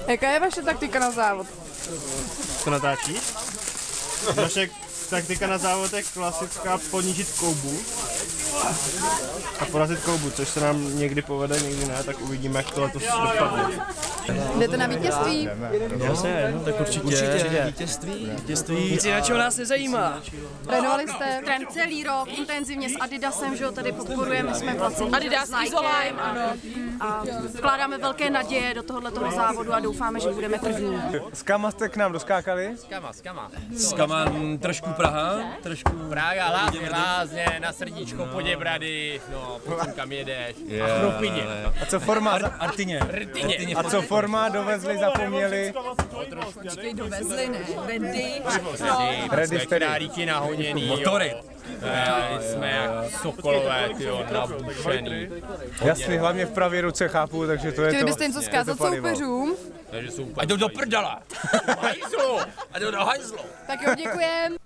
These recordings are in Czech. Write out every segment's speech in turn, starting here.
Jaká je vaše taktika na závod? To natáčíš? Naše taktika na závod je klasická: ponížit koubu a porazit koubu, což se nám někdy povede, někdy ne, tak uvidíme, jak to letos dopadne. Jdete na vítězství? Jasně, no, tak určitě. Vítězství. Nic jiného nás nezajímá. Trénovali jste? Trén celý rok, intenzivně s Adidasem, že ho tady podporujeme, jsme placení Adidas, s Nikem, ano. A vkládáme velké naděje do tohoto závodu a doufáme, že budeme první. S kama jste k nám doskákali? S Kama trošku Praha, trošku Praha, Lázně, na srdíčko, Poděbrady, no, potom kam jedeš, a Chrupině. A co forma? Artyně. A co forma dovezli, zapomněli? Počkej, dovezli, ne? Ready Ferráríky nahoněný, Motory. jsme jak sokolové, tyjo, nabušený. Jasně, hlavně v pravé ruce chápu, takže to je to. Chtěli byste něco zkázat soupeřům? Takže jsou úplně... Ať jdou do prdala. hajzlu! Ať jdou do hajzlu. Tak jo, děkujem.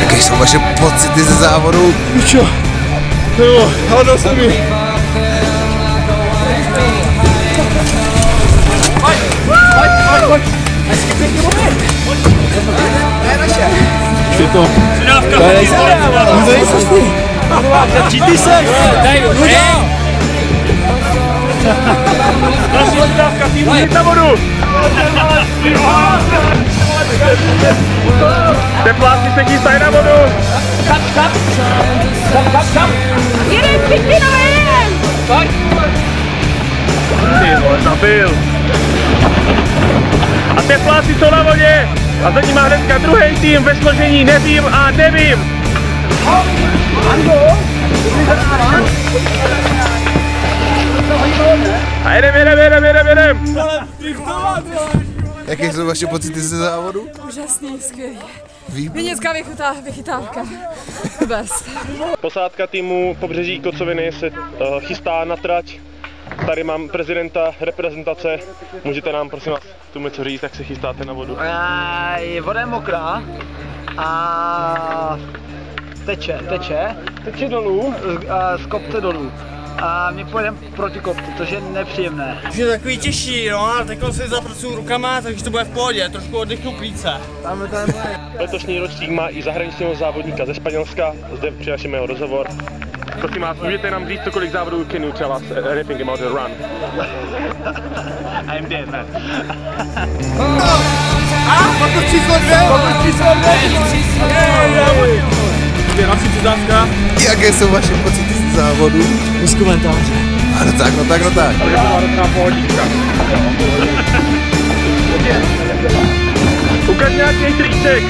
Jaké jsou vaše pocity ze závodu? Pičo, jo, hladil jsem mi. Pojď. Hezky pěkně opět. To je naše. Je to. Přidávka. To je nejseš ty. Čí ty seš? Dej, Další přidávka, týmu jít na vodu! Tepláci se chystají na vodu! Jedem, pěkně, jedem! Ty vole, zabil! A tepláci jsou na vodě! A za nima hnedka druhý tým ve složení nevím a nevím! A jedem! Jaké jsou vaše pocity ze závodu? Úžasný, skvělý. Výborný. Vědecká vychytávka. Best. Posádka týmu Pobřeží Kocoviny se chystá na trať. Tady mám prezidenta reprezentace. Můžete nám prosím vás tu něco říct, jak se chystáte na vodu? Voda je mokrá a teče dolů, z kopce dolů. A my pojedeme proti kopci, což je nepříjemné. Je takový těžší, no, a teď si zapracuju rukama, takže to bude v pohodě, trošku oddechnu plíce. Letošní ročník má i zahraničního závodníka ze Španělska, zde přinášíme jeho rozhovor. Prosím vás, můžete nám říct, kolik závodů can you tell us anything about the run? I'm dead, man. Pokus číslo 2. Naši přizávka. Jaké jsou vaše pocity z závodu? Bez komentáře. No tak. Ukaž nějaký triček.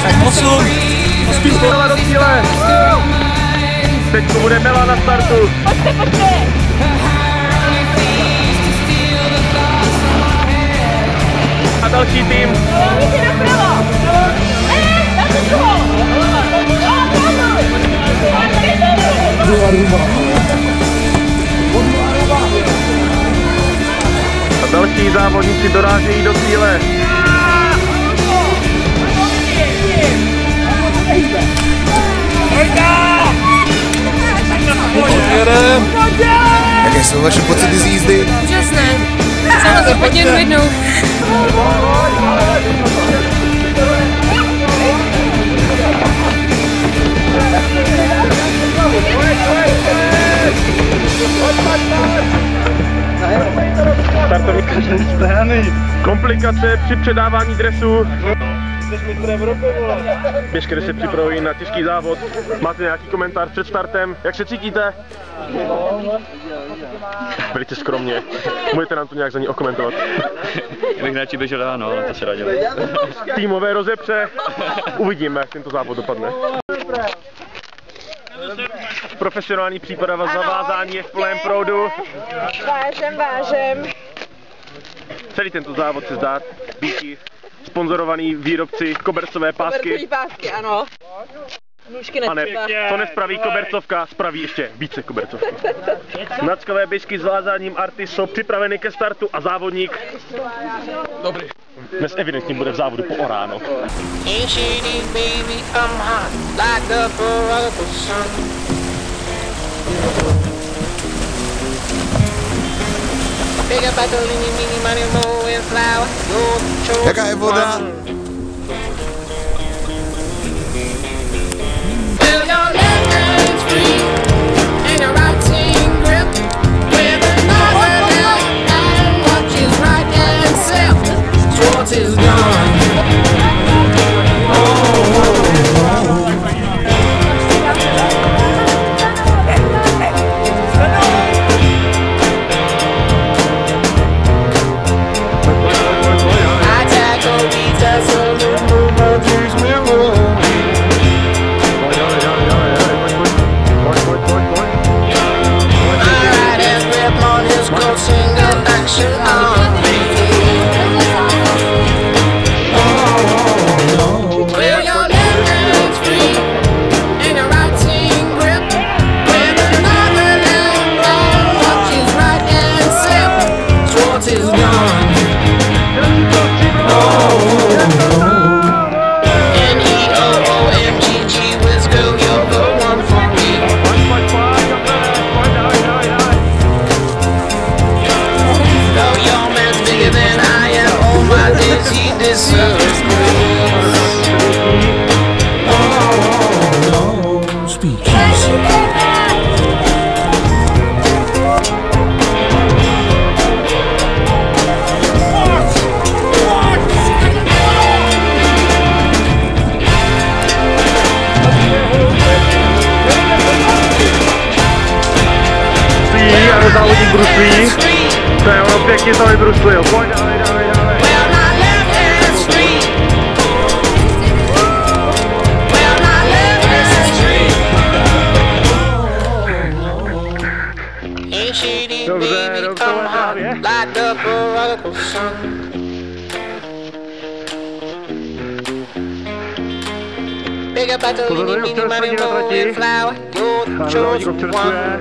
Tak 8. Spíš kola do cíle. Teďko bude Mela na startu. Pojďte. A další tým. Víte napravo. Na to druhou. A další závodníci dorážejí do cíle. Jaké jsou vaše pocity z jízdy? Úžasné. Sama to hodně jednou. Startovní strany. Komplikace při předávání dresu. Běžkaři se připravují na těžký závod. Máte nějaký komentář před startem? Jak se cítíte? Velice skromně. Můžete nám to nějak za ní okomentovat? Já bych radši běžel ráno, ale to se radil. Týmové rozepře. Uvidíme, jak tento závod dopadne. Profesionální příprava zavázání je v plném proudu. Vážem. Celý tento závod se zdá býti sponzorovaný výrobci kobercové pásky. Pásky, ano. Nůžky A ne, to nespraví kobercovka, spraví ještě více kobercovky. Značkové běžky s vázáním Arty jsou připraveny ke startu a závodník dobrý. Dnes evidentně bude v závodu po ráno. Jaká je voda? Závodník Bruce Lee. To je ono pěkně to Bruce Lee. Pojď, dávej. Dobře, právě. Pozoruje občerstvení na trati. Závodník občerstvuje.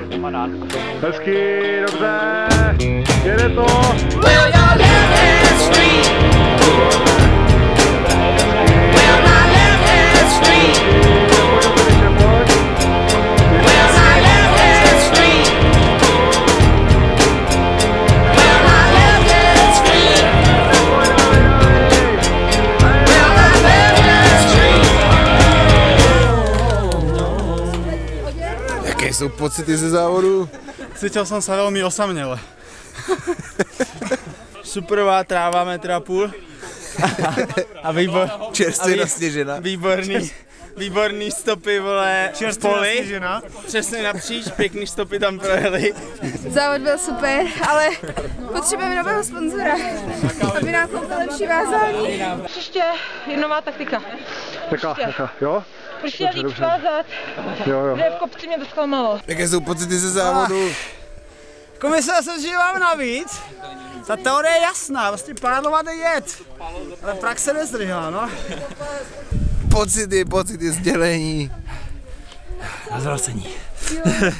Hezky, dobře. Jede to. jsou pocity ze závodu? Cítil jsem se velmi osaměle. Superová tráva 1,5 m. A Čerstvě nasněžená. Výborný stopy, vole, v poli. Přesně napříč, pěkný stopy tam projeli. Závod byl super, ale potřebujeme nového sponzora, aby nám koupil lepší vázání. Příště je nová taktika. Jaká, jo? Prostě líp vázat. Jo. Ne, v kopci mě to zklamalo. Jaké jsou pocity ze závodu? Myslel jsem, že mám navíc. Ta teorie je jasná, vlastně pádlovat je jet. Ale praxe nezdrhla, no. Pocity sdělení. Rozvracení.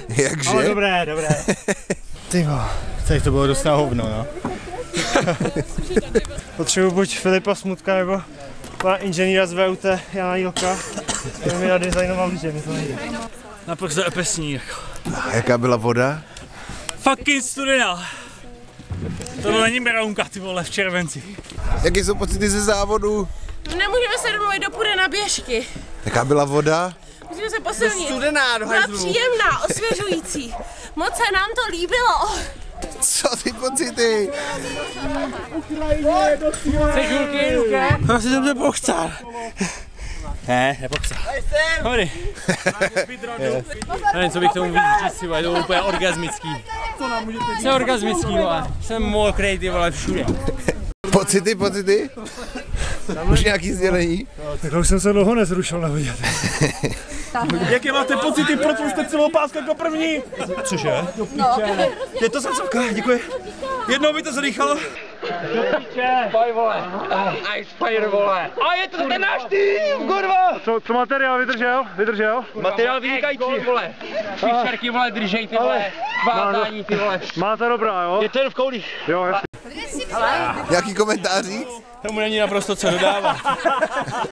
Jakže? Ale dobré. Tyjo, teď to bylo dost na hovno, no. Potřebuji buď Filipa Smutka nebo pana inženýra z VUT Jana Jílka, který mi nadizajnoval lyže, mi to nejde. Naprosto epesní. A jaká byla voda? Fucking studená. Tohle není Berounka, ty vole, v červenci. Jaké jsou pocity ze závodu? Nemůžeme se domluvit do půjde na běžky. Jaká byla voda? Musíme se posilnit. Studená, byla příjemná, osvěžující. Moc se nám to líbilo. Co ty pocity? Chceš hulky, Luke? Asi jsem se pochcál. Ne, nepochcál. Dobrý. Nevím, co bych tomu víc říct, je to úplně orgasmický. Jsem orgasmický, vole. Jsem mokrý, ty vole, všude. Pocity? Už nějaký sdělení? Tak už jsem se dlouho nezrušil na vodě. Jaké máte pocity, protože jste celou pásku jako první? Cože? No. Je to srdcovka, děkuji. Jednou by to zadýchalo. Spaj, vole. Ice Fire, vole. A je to ten náš tým, kurva. Co materiál vydržel? Materiál vynikající, vole. Fišerky, vole, držej, ty vole. Vázání, ty vole. Máte dobrá, jo? Je to jen v koulích. Jo, jasně. Jaký komentáří? Tomu není naprosto co dodávat.